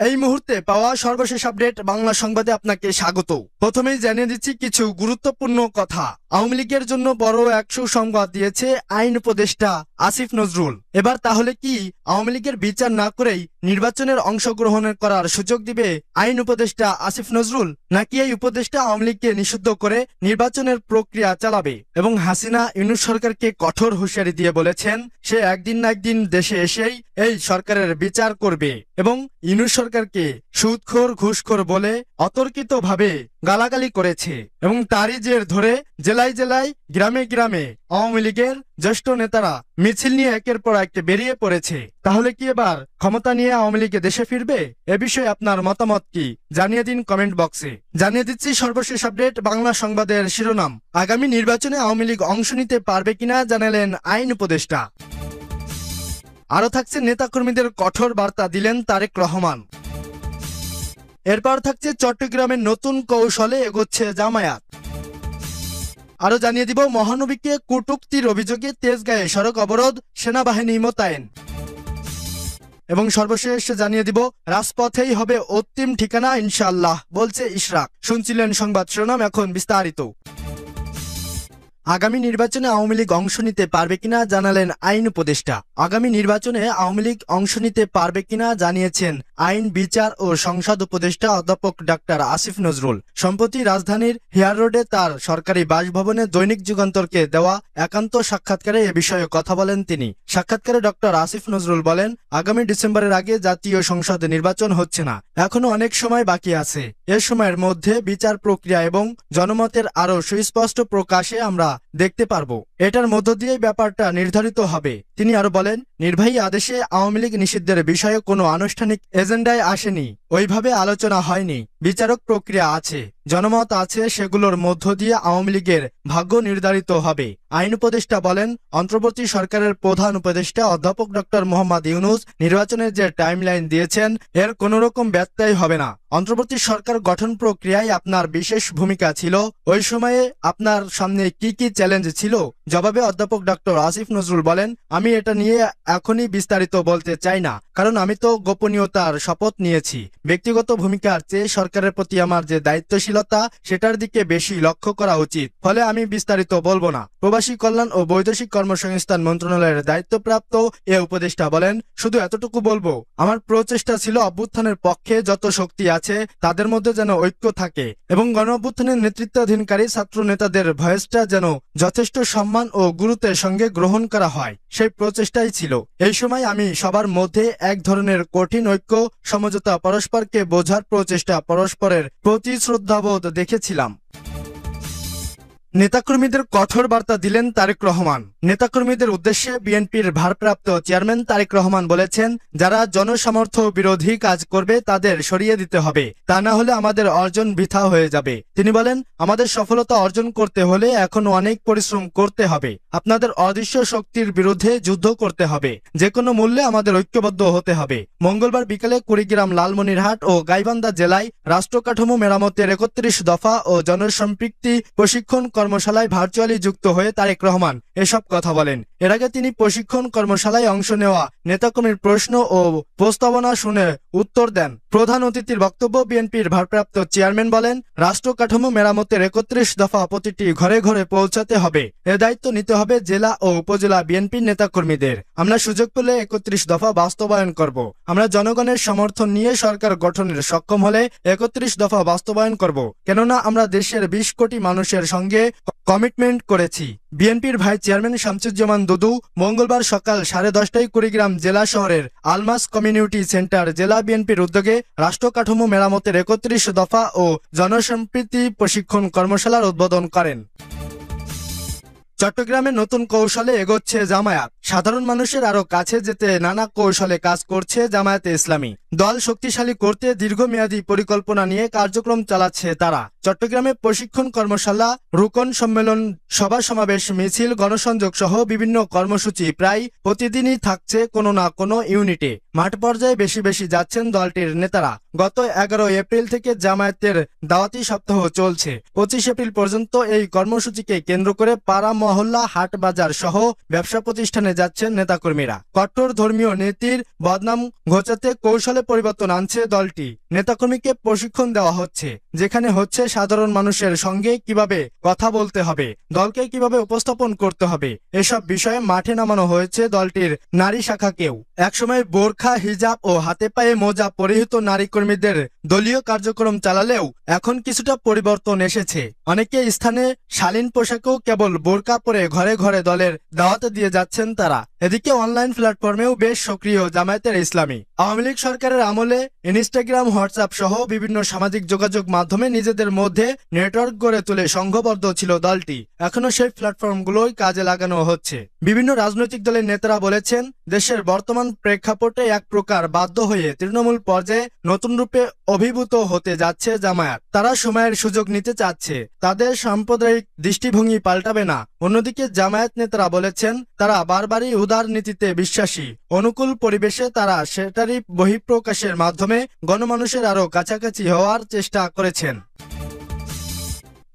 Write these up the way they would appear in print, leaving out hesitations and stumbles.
এই মুহূর্তে পাওয়া সর্বশেষ আপডেট বাংলা সংবাদে আপনাকে স্বাগত। প্রথমেই জানিয়ে দিচ্ছি কিছু গুরুত্বপূর্ণ কথা। আওয়ামী লীগের জন্য বড় এক সুসংবাদ দিয়েছে আইন উপদেষ্টা আসিফ নজরুল। এবার তাহলে কি আওয়ামী লীগের বিচার না করেই নির্বাচনের অংশগ্রহণের করার সুযোগ দিবে আইন উপদেষ্টা আসিফ নজরুল, নাকি এই উপদেষ্টা আওয়ামী লীগকে নিষিদ্ধ করে নির্বাচনের প্রক্রিয়া চালাবে? এবং হাসিনা ইউনূস সরকারকে কঠোর হুঁশিয়ারি দিয়ে বলেছেন সে একদিন না একদিন দেশে এসেই এই সরকারের বিচার করবে এবং ইউনূস সরকারকে সুদখোর ঘুষখোর বলে অতর্কিতভাবে গালাগালি করেছে এবং তারই জের ধরে জেলায় জেলায় গ্রামে গ্রামে আওয়ামী লীগের জ্যেষ্ঠ নেতারা মিছিল নিয়ে একের পর এক বেরিয়ে পড়েছে। তাহলে কি এবার ক্ষমতা নিয়ে আওয়ামী লীগ দেশে ফিরবে? এ বিষয়ে আপনার মতামত কি জানিয়ে দিন কমেন্ট বক্সে। জানিয়ে দিচ্ছি সর্বশেষ আপডেট বাংলা সংবাদের শিরোনাম। আগামী নির্বাচনে আওয়ামী লীগ অংশ নিতে পারবে কিনা জানালেন আইন উপদেষ্টা। আরো থাকছে নেতাকর্মীদের কঠোর বার্তা দিলেন তারেক রহমান। এরপর থাকছে চট্টগ্রামের নতুন কৌশলে এগোচ্ছে জামায়াত। আরো জানিয়ে দিব মহানবীকে কটূক্তির অভিযোগে তেজগাঁয়ে সড়ক অবরোধ, সেনাবাহিনী মোতায়েন। এবং সর্বশেষ জানিয়ে দিব রাজপথেই হবে অন্তিম ঠিকানা ইনশাআল্লাহ, বলছে ইশরাক। শুনছিলেন সংবাদ শিরোনাম, এখন বিস্তারিত। আগামী নির্বাচনে আওয়ামী লীগ অংশ নিতে পারবে কিনা জানালেন আইন উপদেষ্টা। আগামী নির্বাচনে আওয়ামী লীগ অংশ নিতে পারবে কিনা জানিয়েছেন আইন, বিচার ও সংসদ উপদেষ্টা অধ্যাপক ডাক্তার আসিফ নজরুল। সম্প্রতি রাজধানীর হেয়ার রোডে তার সরকারি বাসভবনে দৈনিক যুগান্তরকে দেওয়া একান্ত সাক্ষাৎকারে এ বিষয়ে কথা বলেন তিনি। সাক্ষাৎকারে ডক্টর আসিফ নজরুল বলেন, আগামী ডিসেম্বরের আগে জাতীয় সংসদ নির্বাচন হচ্ছে না, এখনো অনেক সময় বাকি আছে। এ সময়ের মধ্যে বিচার প্রক্রিয়া এবং জনমতের আরো সুস্পষ্ট প্রকাশে আমরা দেখতে পারবো। এটার মধ্য দিয়ে ব্যাপারটা নির্ধারিত হবে। তিনি আরো বলেন, নির্বাহী আদেশে আওয়ামী লীগ নিষিদ্ধের বিষয়ে কোনো আনুষ্ঠানিক এজেন্ডায় আসেনি, ওইভাবে আলোচনা হয়নি। বিচারক প্রক্রিয়া আছে, জনমত আছে, সেগুলোর মধ্য দিয়ে আওয়ামী লীগের ভাগ্য নির্ধারিত হবে। আইন উপদেষ্টা বলেন, অন্তর্বর্তী সরকারের প্রধান উপদেষ্টা অধ্যাপক ডক্টর মোহাম্মদ ইউনূস নির্বাচনের যে টাইমলাইন দিয়েছেন এর কোন রকম ব্যত্যয় হবে না। অন্তর্বর্তী সরকার গঠন প্রক্রিয়ায় আপনার বিশেষ ভূমিকা ছিল, ওই সময়ে আপনার সামনে কি কি চ্যালেঞ্জ ছিল? জবাবে অধ্যাপক ডক্টর আসিফ নজরুল বলেন, আমি এটা নিয়ে এখনই বিস্তারিত বলতে চাই না, কারণ আমি তো গোপনীয়তার শপথ নিয়েছি। ব্যক্তিগত ভূমিকার চেয়ে সরকারের প্রতি আমার যে দায়িত্বশীলতা সেটার দিকে বেশি লক্ষ্য করা উচিত, ফলে আমি বিস্তারিত বলবো না। প্রবাসী কল্যাণ ও বৈদেশিক কর্মসংস্থান মন্ত্রণালয়ের দায়িত্বপ্রাপ্ত এ উপদেষ্টা বলেন, শুধু এতটুকু বলবো, আমার প্রচেষ্টা ছিল অভ্যুত্থানের পক্ষে যত শক্তি আছে তাদের মধ্যে যেন ঐক্য থাকে এবং গণ অভ্যুত্থানের নেতৃত্বাধীনকারী ছাত্র নেতাদের ভয়েসটা যেন যথেষ্ট সম্মান ও গুরুত্বের সঙ্গে গ্রহণ করা হয়, সেই প্রচেষ্টাই ছিল। এই সময় আমি সবার মধ্যে এক ধরনের কঠিন ঐক্য, সমঝোতা, পরস্পরকে বোঝার প্রচেষ্টা, পরস্পরের প্রতি শ্রদ্ধাবোধ দেখেছিলাম। নেতাকর্মীদের কঠোর বার্তা দিলেন তারেক রহমান। নেতাকর্মীদের উদ্দেশ্যে বিএনপির ভারপ্রাপ্ত চেয়ারম্যান তারেক রহমান বলেছেন, যারা জনসমর্থ বিরোধী কাজ করবে তাদের সরিয়ে দিতে হবে, তা না হলে আমাদের অর্জন বৃথা হয়ে যাবে। তিনি বলেন, আমাদের সফলতা অর্জন করতে হলে এখনো অনেক পরিশ্রম করতে হবে, আপনাদের অদৃশ্য শক্তির বিরুদ্ধে যুদ্ধ করতে হবে, যে কোনো মূল্যে আমাদের ঐক্যবদ্ধ হতে হবে। মঙ্গলবার বিকেলে কুড়িগ্রাম, লালমনিরহাট ও গাইবান্ধা জেলায় রাষ্ট্রকাঠামো মেরামতের ৩১ দফা ও জনসম্পৃক্তি প্রশিক্ষণ কর্মশালায় ভার্চুয়ালি যুক্ত হয়ে তারেক রহমান এসব কথা বলেন। এর আগে তিনি প্রশিক্ষণ কর্মশালায় অংশ নেওয়া নেতাকর্মীর প্রশ্ন ও প্রস্তাবনা শুনে উত্তর দেন। প্রধান অতিথির বক্তব্য বিএনপির ভারপ্রাপ্ত চেয়ারম্যান বলেন, রাষ্ট্র কাঠামো মেরামতের ৩১ দফা প্রতিটি ঘরে ঘরে পৌঁছাতে হবে। এ দায়িত্ব নিতে হবে জেলা ও উপজেলা বিএনপির নেতাকর্মীদের। আমরা সুযোগ পেলে ৩১ দফা বাস্তবায়ন করব। আমরা জনগণের সমর্থন নিয়ে সরকার গঠনের সক্ষম হলে ৩১ দফা বাস্তবায়ন করব, কেননা আমরা দেশের ২০ কোটি মানুষের সঙ্গে কমিটমেন্ট করেছি। বিএনপির ভাইস চেয়ারম্যান শামসুজ্জামান দুদু মঙ্গলবার সকাল 10:30টায় কুড়িগ্রাম জেলা শহরের আলমাস কমিউনিটি সেন্টার জেলা বিএনপির উদ্যোগে রাষ্ট্র কাঠামো মেরামতের ৩১ দফা ও জনসম্প্রীতি প্রশিক্ষণ কর্মশালার উদ্বোধন করেন। চট্টগ্রামে নতুন কৌশলে এগোচ্ছে জামায়াত। সাধারণ মানুষের আরো কাছে যেতে নানা কৌশলে কাজ করছে জামায়াতে ইসলামী। দল শক্তিশালী করতে দীর্ঘমেয়াদী পরিকল্পনা নিয়ে কার্যক্রম চালাচ্ছে তারা। চট্টগ্রামে প্রশিক্ষণ কর্মশালা, রুকন সম্মেলন, সভা সমাবেশ, মিছিল, গণসংযোগ সহ বিভিন্ন কর্মসূচি প্রায় প্রতিদিনই থাকছে কোনো না কোনো ইউনিটে। মাঠ পর্যায়ে বেশি বেশি যাচ্ছেন দলটির নেতারা। গত 11 এপ্রিল থেকে জামায়াতের দাওয়াতি সপ্তাহ চলছে। 25 এপ্রিল পর্যন্ত এই কর্মসূচিকে কেন্দ্র করে পাড়া, মহল্লা, হাট, বাজার সহ ব্যবসা প্রতিষ্ঠানে যাচ্ছেন নেতাকর্মীরা। কট্টর ধর্মীয় নীতির বদনাম ঘোচাতে কৌশলে পরিবর্তন আনছে দলটি। নেতাকর্মীকে প্রশিক্ষণ দেওয়া হচ্ছে, যেখানে হচ্ছে সাধারণ মানুষের সঙ্গে কিভাবে কথা বলতে হবে, দলকে কিভাবে উপস্থাপন করতে হবে, এসব বিষয়ে মাঠে নামানো হয়েছে দলটির নারী শাখাকেও। একসময় বোরখা, হিজাব ও হাতে পায়ে মোজা পরিহিত নারী কর্মীদের দলীয় কার্যক্রম চালালেও এখন কিছুটা পরিবর্তন এসেছে। অনেকে স্থানে শালীন পোশাকেও কেবল বোরকা পরে ঘরে ঘরে দলের দাওয়াত দিয়ে যাচ্ছেন তারা। এদিকে অনলাইন প্ল্যাটফর্মেও বেশ সক্রিয় জামায়াতের ইসলামী। আওয়ামী লীগ সরকারের আমলে ইনস্টাগ্রাম, হোয়াটসঅ্যাপ সহ বিভিন্ন সামাজিক যোগাযোগ মাধ্যমে নিজেদের মধ্যে নেটওয়ার্ক গড়ে তুলে সংঘবদ্ধ ছিল দলটি। এখনো সেই প্ল্যাটফর্মগুলোই কাজে লাগানো হচ্ছে। বিভিন্ন রাজনৈতিক দলের নেতারা বলেছেন, দেশের বর্তমান প্রেক্ষাপটে এক প্রকার বাধ্য হয়ে তৃণমূল পর্যায়ে নতুন রূপে অভিভূত হতে যাচ্ছে জামায়াত। তারা সময়ের সুযোগ নিতে চাচ্ছে, তাদের সাম্প্রদায়িক দৃষ্টিভঙ্গি পাল্টাবে না। অন্যদিকে জামায়াত নেতারা বলেছেন, তারা বারবারই উদার নীতিতে বিশ্বাসী। অনুকূল পরিবেশে তারা সেটারই বহিঃপ্রকাশের মাধ্যমে গণমানুষের আরো কাছাকাছি হওয়ার চেষ্টা করেছেন।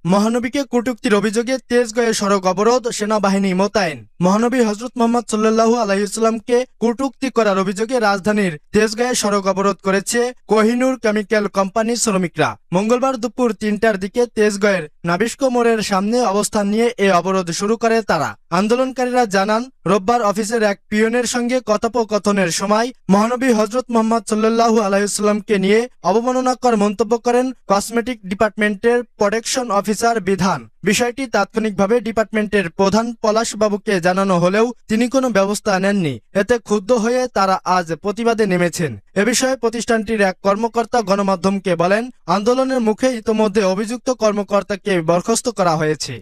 মহানবীকে কটূক্তির অভিযোগে তেজগাঁয়ে সড়ক অবরোধ, সেনাবাহিনী মোতায়েন। মহানবী হযরত মুহাম্মদ সাল্লাল্লাহু আলাইহি ওয়াসাল্লামকে কটূক্তি করার অভিযোগে রাজধানীর তেজগাঁয়ে সড়ক অবরোধ করেছে কোহিনুর কেমিক্যাল কোম্পানির শ্রমিকরা। মঙ্গলবার দুপুর ৩টার দিকে তেজগাঁয়ের নাবিস্ক মোড়ের সামনে অবস্থান নিয়ে এ অবরোধ শুরু করে তারা। আন্দোলনকারীরা জানান, রোববার অফিসের এক পিয়নের সঙ্গে কথোপকথনের সময় মহানবী হযরত মুহাম্মদ সাল্লাল্লাহু আলাইহি ওয়াসাল্লামকে নিয়ে অবমাননাকর মন্তব্য করেন কসমেটিক ডিপার্টমেন্টের প্রোডাকশন অফিসার বিধান। বিষয়টি তাৎক্ষণিকভাবে ডিপার্টমেন্টের প্রধান পলাশ বাবুকে জানানো হলেও তিনি কোনো ব্যবস্থা নেননি। এতে ক্ষুব্ধ হয়ে তারা আজ প্রতিবাদে নেমেছেন। এ বিষয়ে প্রতিষ্ঠানটির এক কর্মকর্তা গণমাধ্যমকে বলেন, আন্দোলনের মুখে ইতোমধ্যে অভিযুক্ত কর্মকর্তাকে বরখাস্ত করা হয়েছে।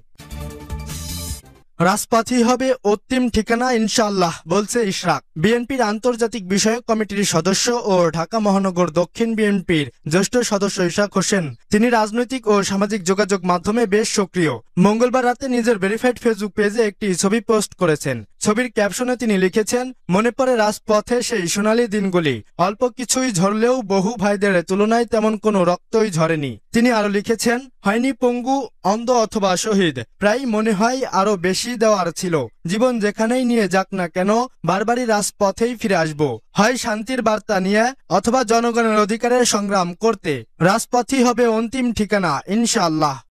রাজপথই হবে অন্তিম ঠিকানা ইনশাআল্লাহ, বলছে ইশরাক। বিএনপির আন্তর্জাতিক বিষয়ক কমিটির সদস্য ও ঢাকা মহানগর দক্ষিণ বিএনপির জ্যেষ্ঠ সদস্য ইশরাক হোসেন, তিনি রাজনৈতিক ও সামাজিক যোগাযোগ মাধ্যমে বেশ সক্রিয়। মঙ্গলবার রাতে নিজের ভেরিফাইড ফেসবুক পেজে একটি ছবি পোস্ট করেছেন। ছবির ক্যাপশনে তিনি লিখেছেন, মনে পড়ে রাজপথে সেই সোনালী দিনগুলি, অল্প কিছুই ঝরলেও বহু ভাইদের তুলনায় তেমন কোনো রক্তই ঝরেনি। তিনি আরো লিখেছেন, হয়নি পঙ্গু, অন্ধ অথবা শহীদ, প্রায় মনে হয় আরো বেশি দেওয়ার ছিল। জীবন যেখানেই নিয়ে যাক না কেন, বারবারই রাজপথেই ফিরে আসবো, হয় শান্তির বার্তা নিয়ে অথবা জনগণের অধিকারের সংগ্রাম করতে। রাজপথই হবে অন্তিম ঠিকানা ইনশাআল্লাহ।